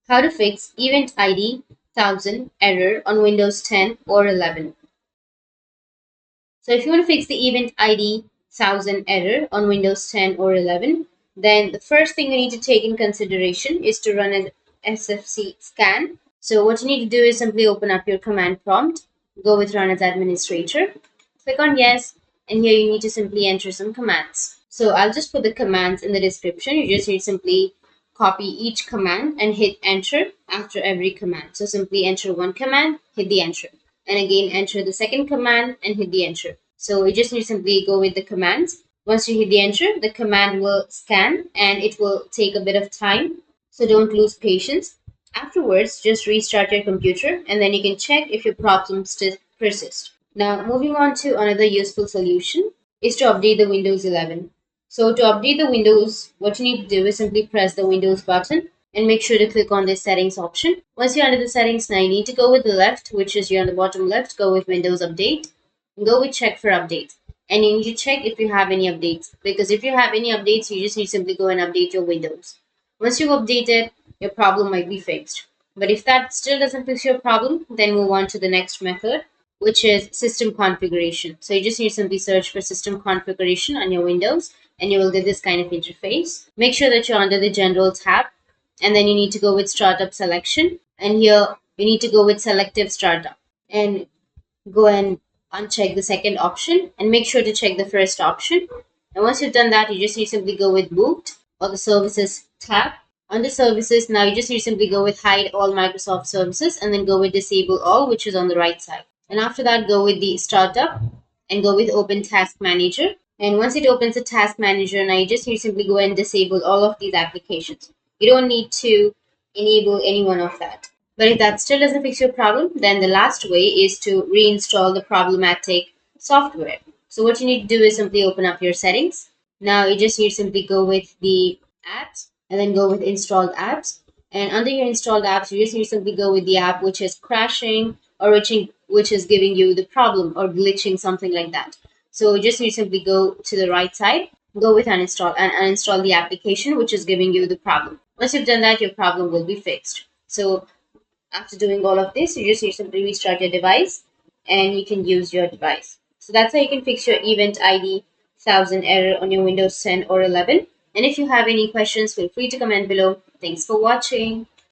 How to fix event ID 1000 error on Windows 10 or 11. So if you want to fix the event ID 1000 error on Windows 10 or 11, then the first thing you need to take in consideration is to run an SFC scan. So what you need to do is simply open up your command prompt, go with run as administrator, click on yes, and here you need to simply enter some commands. So I'll just put the commands in the description. You just need to simply copy each command and hit enter after every command. So simply enter one command, hit the enter, and again enter the second command and hit the enter. So you just need to simply go with the commands. Once you hit the enter, the command will scan and it will take a bit of time. So don't lose patience. Afterwards, just restart your computer and then you can check if your problem still persists. Now, moving on to another useful solution is to update the Windows 11. So to update the Windows, what you need to do is simply press the Windows button and make sure to click on the settings option. Once you're under the settings, now you need to go with the left, which is you're on the bottom left, go with Windows Update, and go with check for updates. And you need to check if you have any updates, because if you have any updates, you just need to simply go and update your Windows. Once you've updated, your problem might be fixed. But if that still doesn't fix your problem, then move on to the next method, which is system configuration. So you just need to simply search for system configuration on your Windows and you will get this kind of interface. Make sure that you're under the general tab and then you need to go with startup selection, and here you need to go with selective startup and go and uncheck the second option and make sure to check the first option. And once you've done that, you just need to simply go with boot or the services tab. Under services, now you just need to simply go with hide all Microsoft services and then go with disable all, which is on the right side. And after that, go with the startup and go with open task manager. And once it opens the task manager, now you just need to simply go and disable all of these applications. You don't need to enable any one of that. But if that still doesn't fix your problem, then the last way is to reinstall the problematic software. So what you need to do is simply open up your settings. Now you just need to simply go with the apps and then go with installed apps. And under your installed apps, you just need to simply go with the app which is crashing or which is giving you the problem or glitching, something like that. So you just need to simply go to the right side, go with uninstall and uninstall the application which is giving you the problem. Once you've done that, your problem will be fixed. So after doing all of this, you just need to simply restart your device and you can use your device. So that's how you can fix your event ID 1000 error on your Windows 10 or 11. And if you have any questions, feel free to comment below. Thanks for watching.